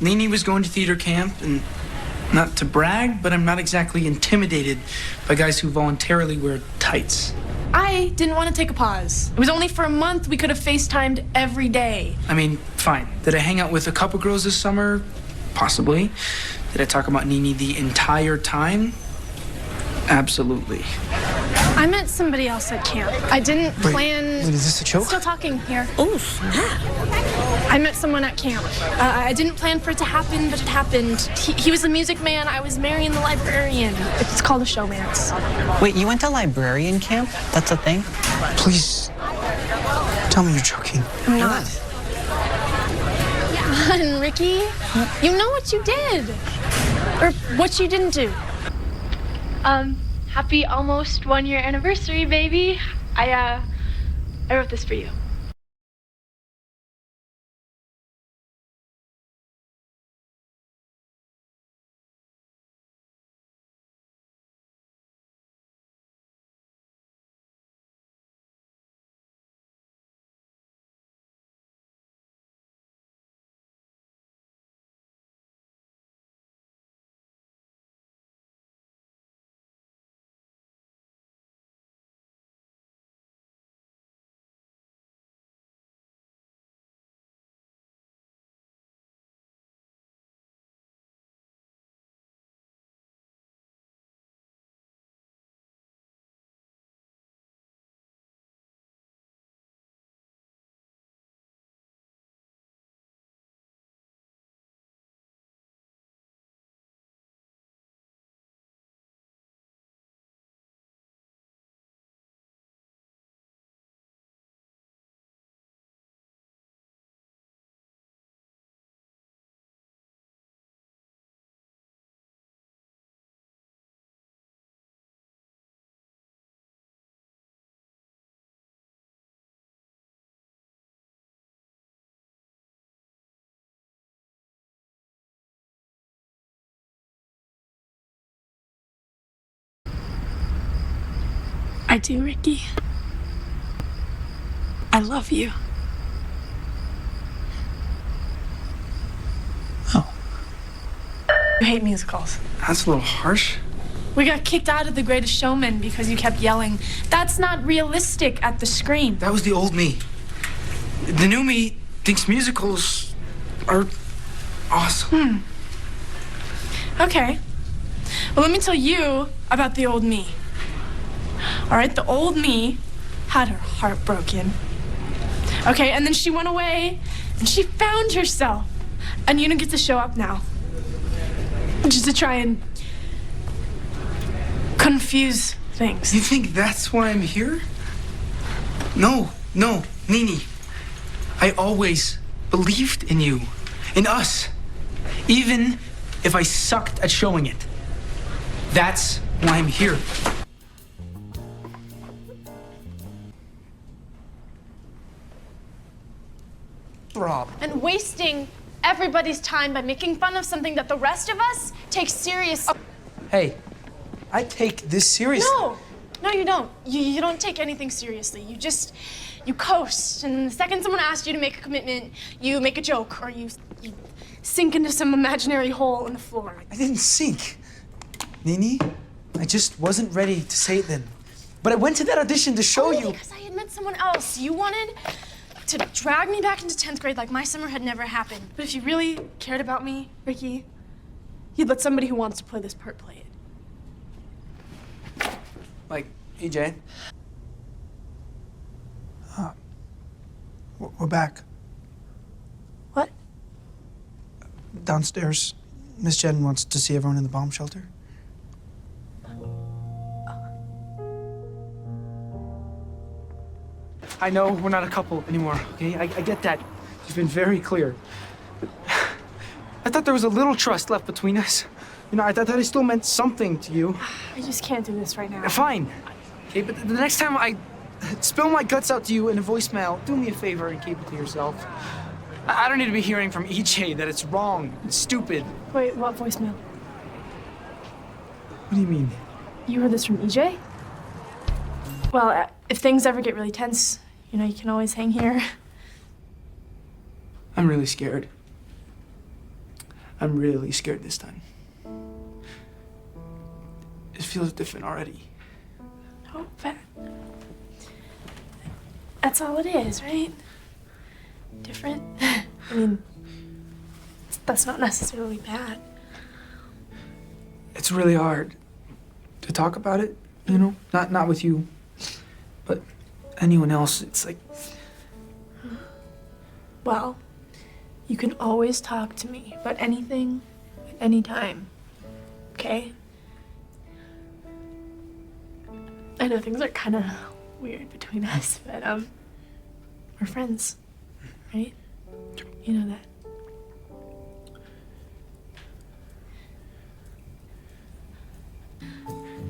Nini was going to theater camp, and not to brag, but I'm not exactly intimidated by guys who voluntarily wear tights. I didn't want to take a pause. It was only for a month. We could have FaceTimed every day. I mean, fine. Did I hang out with a couple girls this summer? Possibly. Did I talk about Nini the entire time? Absolutely. I met somebody else at camp. I didn't plan... Wait, is this a joke? Still talking here. Oh, snap. I met someone at camp. I didn't plan for it to happen, but it happened. He was a music man. I was marrying the librarian. It's called a showmance. Wait, you went to librarian camp? That's a thing? Please, tell me you're joking. I'm not. Come on, Ricky. You know what you did. Or what you didn't do. Happy almost 1 year anniversary, baby. I wrote this for you. I do, Ricky. I love you. Oh. You hate musicals. That's a little harsh. We got kicked out of The Greatest Showman because you kept yelling. That's not realistic at the screen. That was the old me. The new me thinks musicals are awesome. Okay. Well, let me tell you about the old me. All right, the old me had her heart broken. Okay, and then she went away, and she found herself. And you don't get to show up now. Just to try and confuse things. You think that's why I'm here? No, Nini. I always believed in you, in us, even if I sucked at showing it. That's why I'm here. Rob. And wasting everybody's time by making fun of something that the rest of us take seriously. Hey, I take this seriously. No, you don't. You don't take anything seriously. You coast. And the second someone asks you to make a commitment, you make a joke or you sink into some imaginary hole in the floor. I didn't sink. Nini, I just wasn't ready to say it then. But I went to that audition to show you. Because I had met someone else. You wanted to drag me back into 10th grade like my summer had never happened. But if you really cared about me, Ricky, you'd let somebody who wants to play this part play it. Like, EJ. We're back. What? Downstairs, Miss Jen wants to see everyone in the bomb shelter. I know we're not a couple anymore, okay? I get that. You've been very clear. But I thought there was a little trust left between us. You know, I thought that I still meant something to you. I just can't do this right now. Fine. Okay, but the next time I spill my guts out to you in a voicemail, do me a favor and keep it to yourself. I don't need to be hearing from EJ that it's wrong, it's stupid. Wait, what voicemail? What do you mean? You heard this from EJ? Well, if things ever get really tense, you know, you can always hang here. I'm really scared. I'm really scared this time. It feels different already. Oh, but that's all it is, right? Different. I mean, that's not necessarily bad. It's really hard to talk about it, you know? Not with you, but anyone else. It's like, Well, you can always talk to me about anything at any time, okay? I know things are kind of weird between us, but we're friends, right? You know that.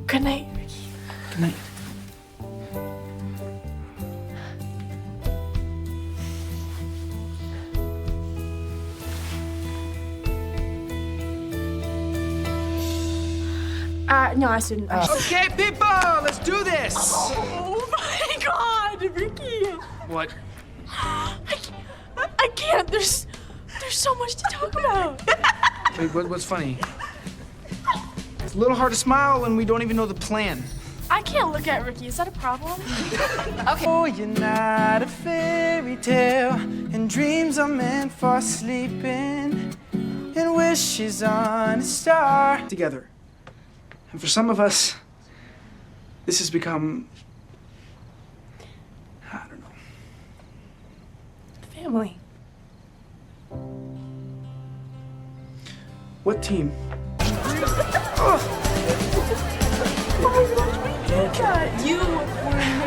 Good night, Ricky. good night. No, I shouldn't. Okay, people, let's do this. Oh my God, Ricky! What? I can't. There's so much to talk about. Wait, what's funny? It's a little hard to smile when we don't even know the plan. I can't look at Ricky. Is that a problem? Oh, you're not a fairy tale, and dreams are meant for sleeping, and wishes on a star. Together. And for some of us, this has become, I don't know. Family. What team? You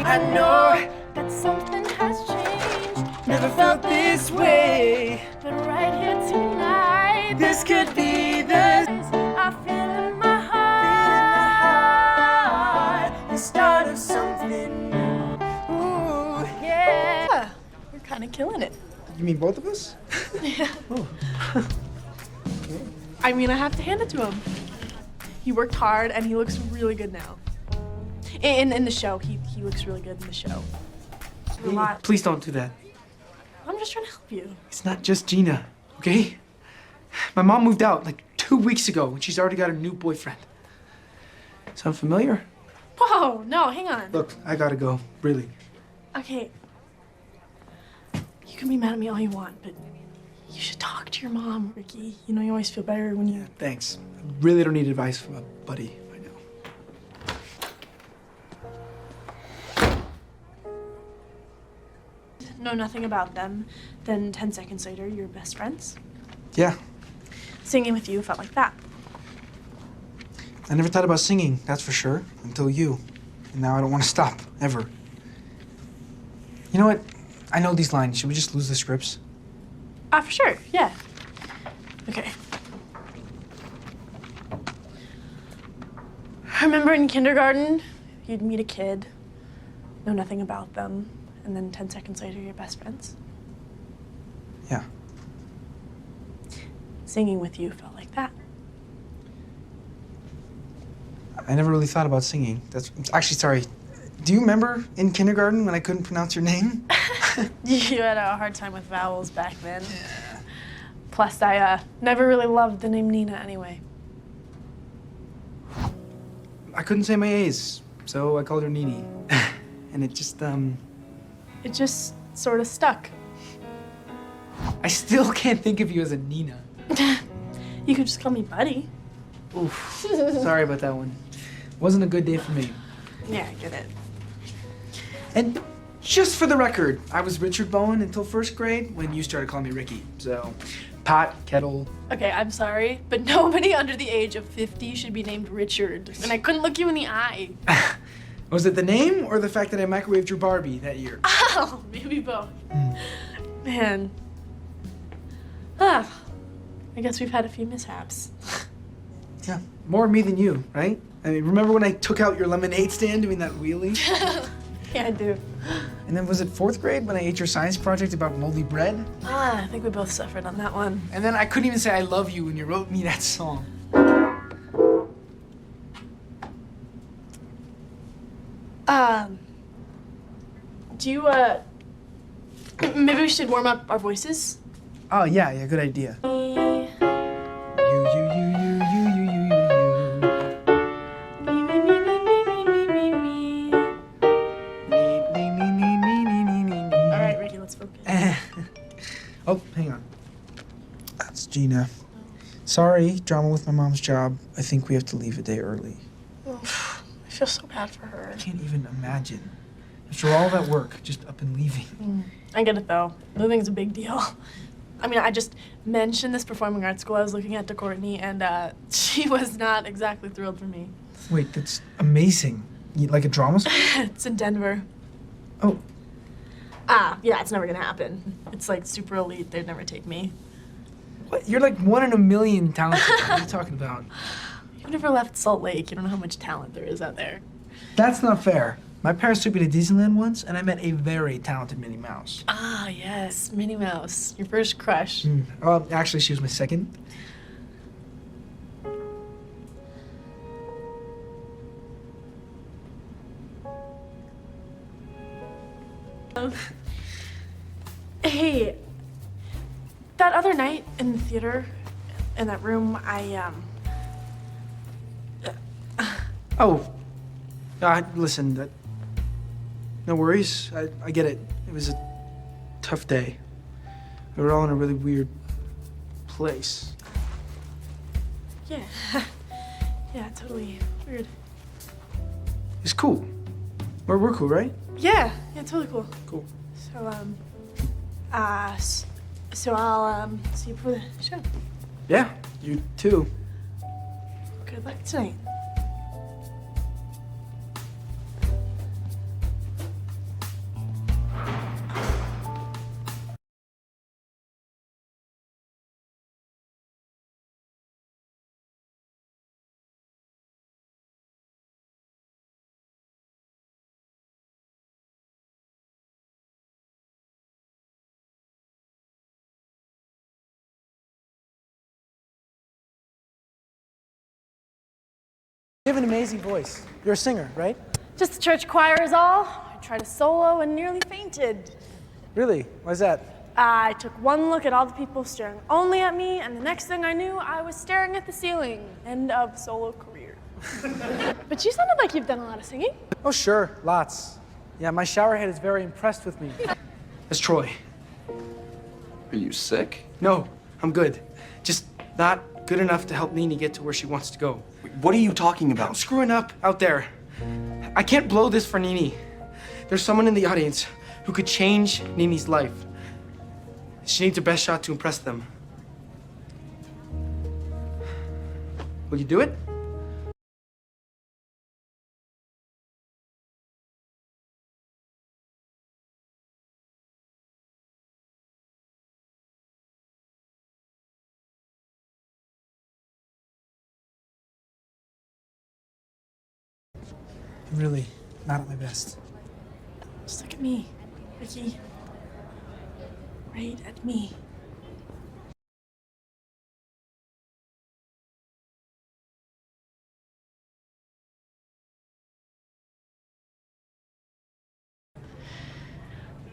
I know that something has changed. Never felt this way. But right here tonight, This could be the I feel in my heart the start of something new. Ooh. yeah. We're kind of killing it. You mean both of us? I mean, I have to hand it to him. He worked hard and he looks really good now. In the show, he looks really good in the show. A lot. Please don't do that. I'm just trying to help you. It's not just Gina, okay? My mom moved out like 2 weeks ago and she's already got a new boyfriend. Sound familiar? Whoa, no, hang on. Look, I gotta go, really. Okay. You can be mad at me all you want, but you should talk to your mom, Ricky. You know, you always feel better when you... Thanks. I really don't need advice from a buddy right now. Know nothing about them, then 10 seconds later, you're best friends. Yeah, Singing with you felt like that. I never thought about singing, that's for sure, until you. And now I don't want to stop, ever. You know what? I know these lines. Should we just lose the scripts? For sure, yeah. Okay. Remember in kindergarten, you'd meet a kid, know nothing about them, and then 10 seconds later, you're best friends? Yeah. Singing with you felt like that. I never really thought about singing. That's actually, sorry. Do you remember in kindergarten when I couldn't pronounce your name? You had a hard time with vowels back then. Yeah. Plus, I never really loved the name Nina anyway. I couldn't say my A's, so I called her Nini. And it just, It just sort of stuck. I still can't think of you as a Nina. You could just call me Buddy. Oof. Sorry about that one. Wasn't a good day for me. Yeah, I get it. And just for the record, I was Richard Bowen until first grade when you started calling me Ricky. So, pot, kettle. Okay, I'm sorry, but nobody under the age of 50 should be named Richard. And I couldn't look you in the eye. Was it the name or the fact that I microwaved your Barbie that year? Oh, maybe both. Man. I guess we've had a few mishaps. Yeah, more me than you, right? I mean, remember when I took out your lemonade stand doing that wheelie? Yeah, I do. And then was it fourth grade when I ate your science project about moldy bread? I think we both suffered on that one. And then I couldn't even say I love you when you wrote me that song. Do you, maybe we should warm up our voices? Oh, yeah, good idea. Gina. Sorry, drama with my mom's job. I think we have to leave a day early. Oh, I feel so bad for her. I can't even imagine. After all that work, just up and leaving. I get it though. Moving's a big deal. I mean, I just mentioned this performing arts school I was looking at to Courtney, and she was not exactly thrilled for me. Wait, that's amazing. Like a drama school? It's in Denver. Oh, Yeah, it's never gonna happen. It's like super elite. They'd never take me. what? You're like 1 in a million talented. What are you talking about? You never left Salt Lake. You don't know how much talent there is out there. That's not fair. My parents took me to Disneyland once, and I met a very talented Minnie Mouse. Ah, yes, Minnie Mouse. Your first crush. Well, actually, she was my second. Hey, that other night in the theater, in that room, Oh, listen, no worries. I get it. It was a tough day. We were all in a really weird place. yeah. Yeah, totally weird. It's cool. We're cool, right? Yeah, totally cool. Cool. So I'll see you for the show. Yeah, you too. Good luck tonight. You have an amazing voice. You're a singer, right? Just the church choir is all. I tried a solo and nearly fainted. Really? Why's that? I took one look at all the people staring only at me, and the next thing I knew, I was staring at the ceiling. End of solo career. But you sounded like you've done a lot of singing. Oh, sure, lots. Yeah, my showerhead is very impressed with me. That's Troy. Are you sick? No, I'm good. Just not good enough to help Nini get to where she wants to go. What are you talking I'm about? screwing up out there. I can't blow this for Nini. There's someone in the audience who could change Nini's life. She needs her best shot to impress them. Will you do it? I'm really not at my best. Just look at me, Ricky. Right at me.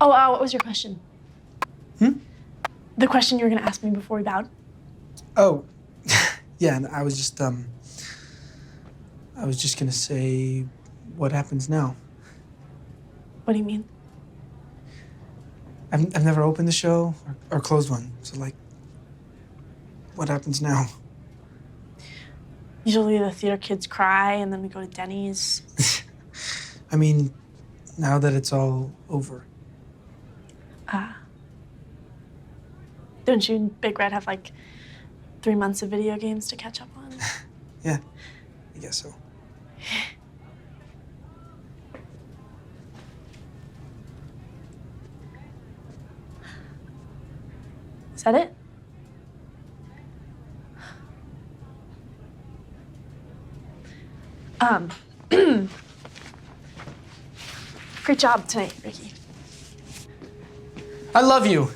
Oh, what was your question? The question you were gonna ask me before we bowed? Oh, yeah, and I was just gonna say, what happens now? What do you mean? I've never opened the show or closed one, so like, what happens now? Usually the theater kids cry and then we go to Denny's. I mean, now that it's all over. Don't you and Big Red have like 3 months of video games to catch up on? Yeah, I guess so. Is that it? Great job tonight, Ricky. I love you.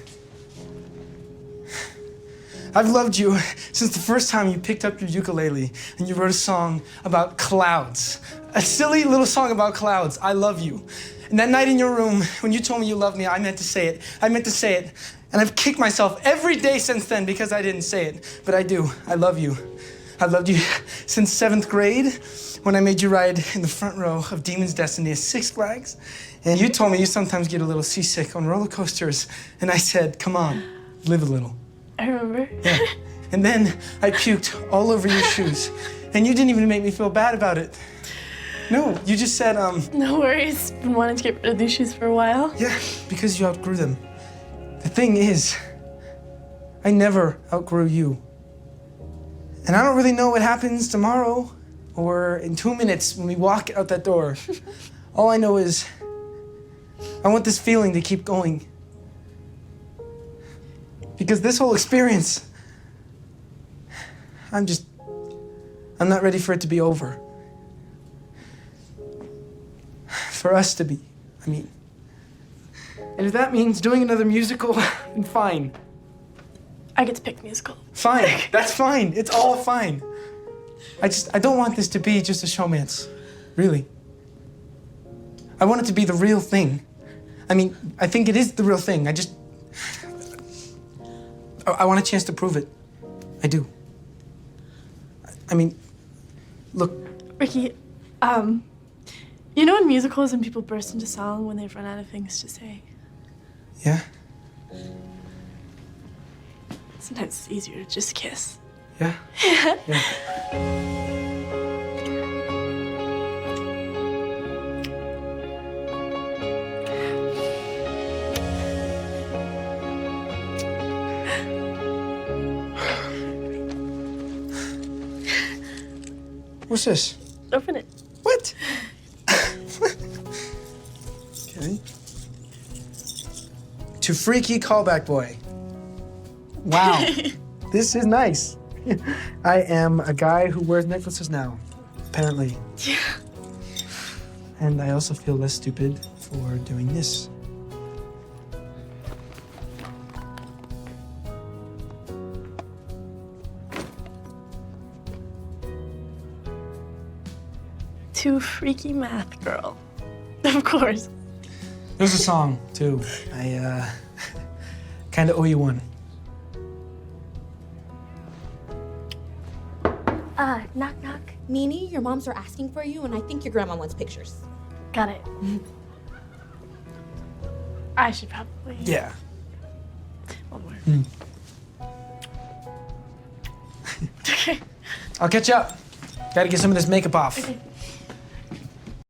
I've loved you since the first time you picked up your ukulele and you wrote a song about clouds. A silly little song about clouds. I love you. And that night in your room, when you told me you loved me, I meant to say it. I meant to say it. And I've kicked myself every day since then because I didn't say it. But I do. I love you. I've loved you since 7th grade when I made you ride in the front row of Demon's Destiny at Six Flags. And you told me you sometimes get a little seasick on roller coasters. And I said, come on, live a little. I remember. Yeah. And then I puked all over your shoes. And you didn't even make me feel bad about it. No, you just said, No worries. Been wanting to get rid of these shoes for a while. yeah, because you outgrew them. The thing is, I never outgrew you. And I don't really know what happens tomorrow or in 2 minutes when we walk out that door. All I know is I want this feeling to keep going. Because this whole experience, I'm not ready for it to be over. For us to be, I mean. And if that means doing another musical, then fine. I get to pick musical. Fine, that's fine. It's all fine. I don't want this to be just a showmance, really. I want it to be the real thing. I mean, I think it is the real thing. I want a chance to prove it. I do. I mean, look. Ricky, you know in musicals and people burst into song when they've run out of things to say? Yeah? Sometimes it's easier to just kiss. Yeah? Yeah. What's this? Open it. What? Okay. To Freaky Callback Boy. Wow. This is nice. I am a guy who wears necklaces now, apparently. Yeah. And I also feel less stupid for doing this. To Freaky Math Girl. Of course. There's a song, too. I, kind of owe you one. Knock, knock. Nini, your moms are asking for you, and I think your grandma wants pictures. Got it. I should probably. Yeah. One more. Okay. I'll catch you up. Gotta get some of this makeup off. Okay.